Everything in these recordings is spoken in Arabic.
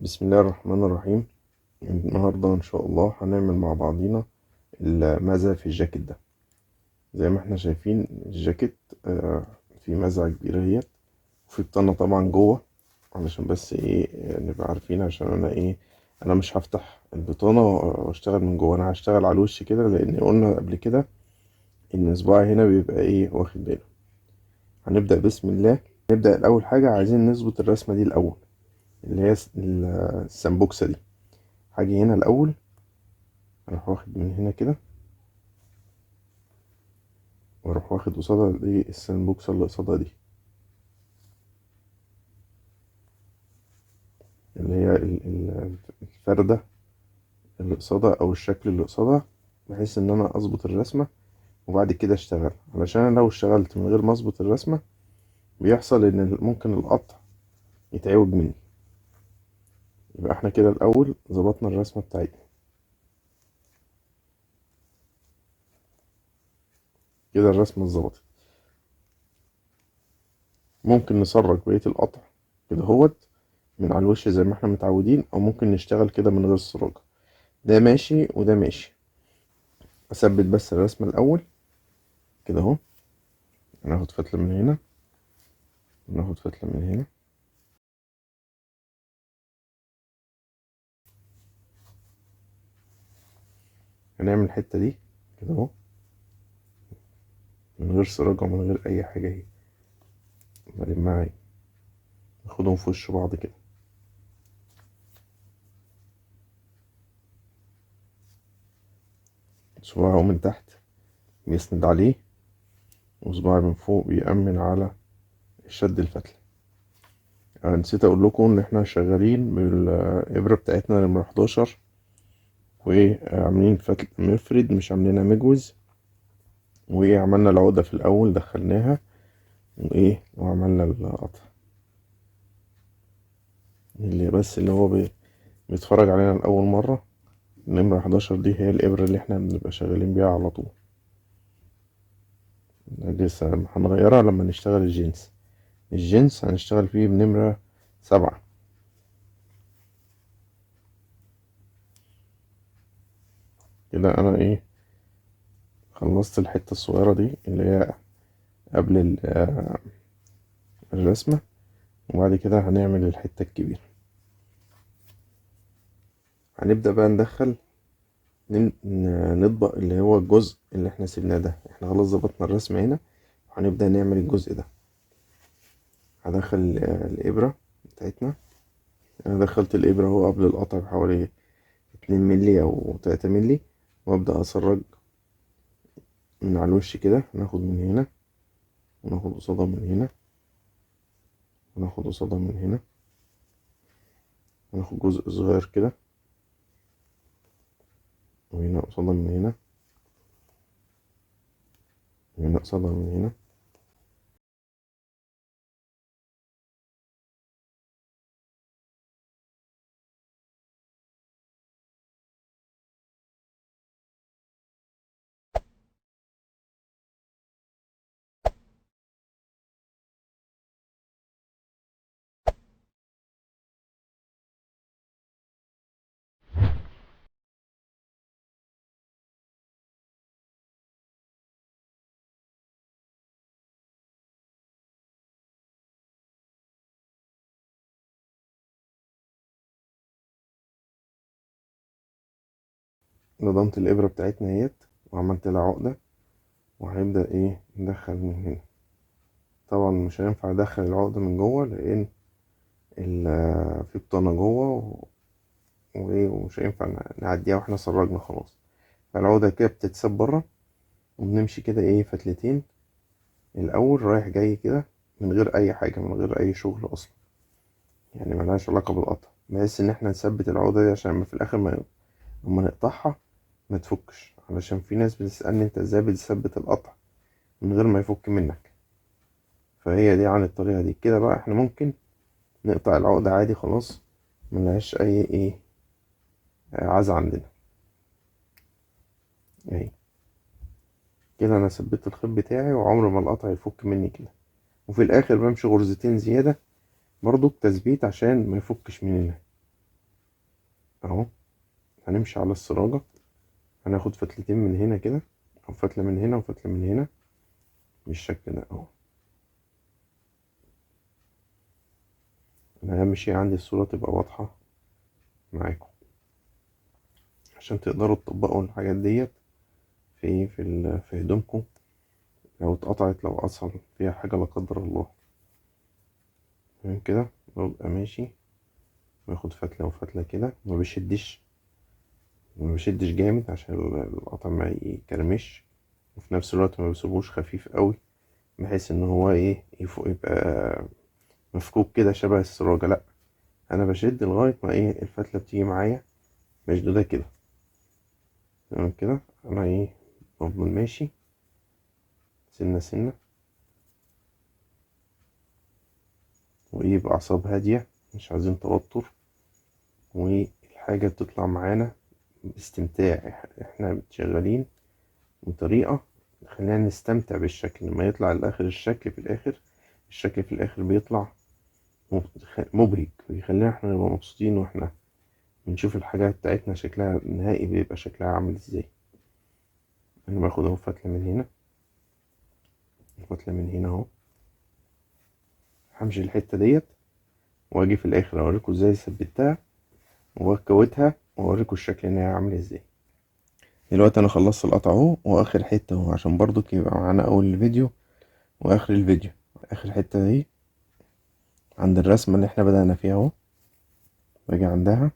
بسم الله الرحمن الرحيم. النهاردة إن شاء الله هنعمل مع بعضينا المزة في الجاكيت ده. زي ما احنا شايفين الجاكيت في مزة كبيرة اهيت، وفي بطانة طبعا جوه، علشان بس ايه نبقى عارفين. عشان انا مش هفتح البطانة واشتغل من جوه، انا هشتغل على الوش كده، لان قلنا قبل كده ان صباعي هنا بيبقى ايه واخد باله. هنبدأ بسم الله. نبدأ الأول حاجة عايزين نظبط الرسمة دي الأول، اللي هي السمبوكسة دي. هاجي هنا الأول، اروح واخد من هنا كده، واروح واخد قصادها الايه السنبوكسة اللي قصادها دي، اللي هي الفردة اللي قصادها او الشكل اللي قصادها، بحيث ان انا اظبط الرسمة وبعد كده اشتغل. علشان انا لو اشتغلت من غير ما اظبط الرسمة بيحصل ان ممكن القطع يتعوج مني. يبقى احنا كده الاول ظبطنا الرسمة بتاعتنا، كده الرسمة اتظبطت. ممكن نسرج بقية القطع كده هوت من على الوش زي ما احنا متعودين، او ممكن نشتغل كده من غير سراج. ده ماشي وده ماشي. اثبت بس الرسمة الاول كده اهو. ناخد فتلة من هنا، وناخد فتلة من هنا، هنعمل الحتة دي كده اهو، من غير سراج ومن غير اي حاجة اهي. بلمها اهي، ناخدهم في وش بعض كده. صباعي اهو من تحت بيسند عليه، وصباعي من فوق بيأمن على شد الفتلة. أنا نسيت اقول لكم ان احنا شغالين بالابرة بتاعتنا نمرة 11، وعاملين فتلة مفرد مش عاملينها مجوز. وعملنا العقدة في الاول دخلناها، وعملنا القطع اللي بس اللي هو بيتفرج علينا لأول مرة. نمرة 11 دي هي الإبرة اللي احنا بنبقى شغالين بيها على طول. لسه هنغيرها لما نشتغل الجينز. الجينز هنشتغل فيه بنمرة 7. كده أنا خلصت الحتة الصغيرة دي اللي هي قبل الرسمة. وبعد كده هنعمل الحتة الكبيرة. هنبدأ بقى ندخل نطبق اللي هو الجزء اللي احنا سيبناه ده. احنا خلاص ظبطنا الرسمة هنا، وهنبدأ نعمل الجزء ده. هدخل الإبرة بتاعتنا. انا دخلت الابره اهو قبل القطع بحوالي 2 ملي او 3 ملي، وابدا اسرج من على الوش كده. ناخد من هنا، وناخد قصادها من هنا، وناخد قصادها من هنا، وناخد جزء صغير كده، وهنا قصادها من هنا، وهنا قصادها من هنا. نضمت الابره بتاعتنا اهيت، وعملت لها عقده. وهنبدا ندخل من هنا. طبعا مش هينفع ادخل العقده من جوه، لان في بطانه جوه ومش هينفع نعديها واحنا سرجنا خلاص. فالعقده كده بتتساب بره، وبنمشي كده فتلتين الاول رايح جاي كده، من غير اي حاجه، من غير اي شغل اصلا. يعني ملهاش علاقه بالقطع، بحيث ان احنا نثبت العقده دي عشان ما في الاخر ما لما نقطعها ما تفكش. علشان في ناس بتسالني انت ازاي بتثبت القطع من غير ما يفك منك. فهي دي عن الطريقه دي. كده بقى احنا ممكن نقطع العقده عادي خلاص، ملهاش اي عزة عندنا. اهي كده انا ثبت الخيط بتاعي، وعمر ما القطع يفك مني كده. وفي الاخر بمشي غرزتين زياده برضو تثبيت عشان ما يفكش مننا. اهو. هنمشي على السراجة، هناخد فتلتين من هنا كده، او فتلة من هنا وفتلة من هنا بالشكل ده اهو. انا اهم شيء عندي الصورة تبقى واضحة معاكم عشان تقدروا تطبقوا الحاجات ديت في هدومكم لو اتقطعت، لو حصل فيها حاجة لا قدر الله. تمام كده. ببقى ماشي باخد فتلة وفتلة كده، ما بشدش جامد عشان القطع ما يكرمش، وفي نفس الوقت ما بسيبوش خفيف قوي بحيث ان هو ايه يبقى مفكوك كده شبه السراجة. لا، انا بشد لغاية ما ايه الفتلة بتيجي معايا مشدودة كده. تمام كده. انا ايه بفضل ماشي سنة سنة، وايه بأعصاب هادية، مش عايزين توتر، والحاجة بتطلع معانا باستمتاع. احنا شغالين بطريقة خلينا نستمتع بالشكل. لما يطلع الآخر الشكل في الآخر بيطلع مبهج، ويخلينا احنا نبقى مبسوطين واحنا بنشوف الحاجة بتاعتنا شكلها النهائي بيبقى شكلها عامل ازاي. انا باخد اهو فتلة من هنا وفتلة من هنا اهو. همشي الحتة ديت واجي في الاخر اوريكم ازاي ثبتها وكوتها واوريكم الشكل النهائي عامل ازاي. دلوقتي انا خلصت القطع اهو، واخر حتة اهو عشان برضو يبقى معانا اول الفيديو واخر الفيديو. اخر حتة دي عند الرسمة اللي احنا بدأنا فيها اهو، باجي عندها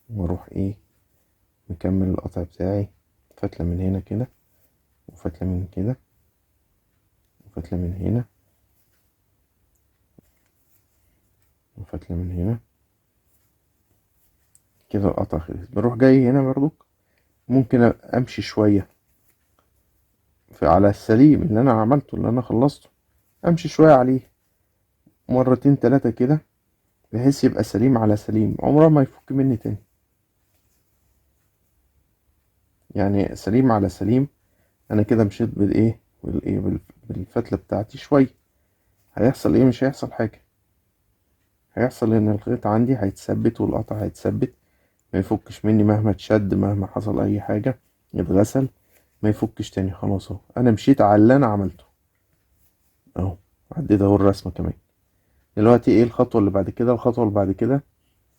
واروح ايه مكمل القطع بتاعي. فتلة من هنا كده، وفتلة من كده، وفتلة من هنا، وفتلة من هنا كده. القطع خلص. بروح جاي هنا برضو ممكن امشي شوية على السليم اللي انا عملته اللي انا خلصته، امشي شوية عليه مرتين تلاتة كده بحيث يبقى سليم على سليم، عمره ما يفك مني تاني. يعني سليم على سليم. انا كده مشيت بالفتلة بتاعتي شوية. هيحصل ايه؟ مش هيحصل حاجة. هيحصل ان الخيط عندي هيتثبت والقطع هيتثبت، ما يفكش مني مهما اتشد، مهما حصل اي حاجة اتغسل ما يفكش تاني. خلاص اهو انا مشيت على اللي انا عملته اهو. عديت اهو الرسمة كمان. دلوقتي ايه الخطوة اللي بعد كده؟ الخطوة اللي بعد كده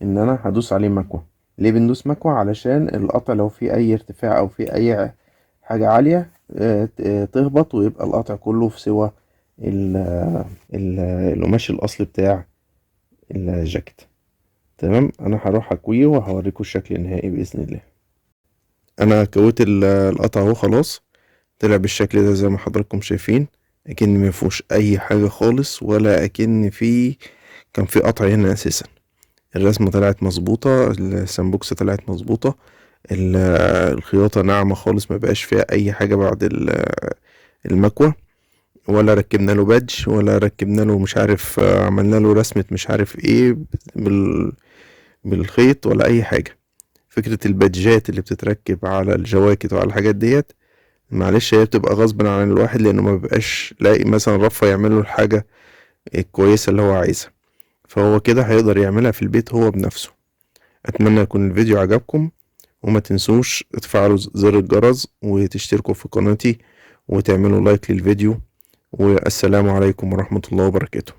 ان انا هدوس عليه مكوة. ليه بندوس مكوة؟ علشان القطع لو في اي ارتفاع او في اي حاجة عالية تهبط ويبقى القطع كله في سوى القماش الاصلي بتاع الجاكيت. تمام. انا هروح اكويه وهوريكم الشكل النهائي باذن الله. انا كويت القطع اهو خلاص. طلع بالشكل ده زي ما حضراتكم شايفين، اكن ما فيهوش اي حاجه خالص، ولا اكن كان في قطع هنا اساسا. الرسمه طلعت مظبوطه، السامبوكس طلعت مظبوطه، الخياطه ناعمه خالص، ما بقاش فيها اي حاجه بعد المكوه، ولا ركبنا له بادج، ولا ركبنا له مش عارف عملنا له رسمه مش عارف ايه بالخيط، ولا اي حاجه. فكره البادجات اللي بتتركب على الجواكت وعلى الحاجات ديت معلش هي بتبقى غصب عن الواحد، لانه ما بيبقاش لاقي مثلا رفة يعمله الحاجة الكويسة اللي هو عايزها، فهو كده هيقدر يعملها في البيت هو بنفسه. اتمنى يكون الفيديو عجبكم، وما تنسوش تفعلوا زر الجرس وتشتركوا في قناتي وتعملوا لايك للفيديو. والسلام عليكم ورحمة الله وبركاته.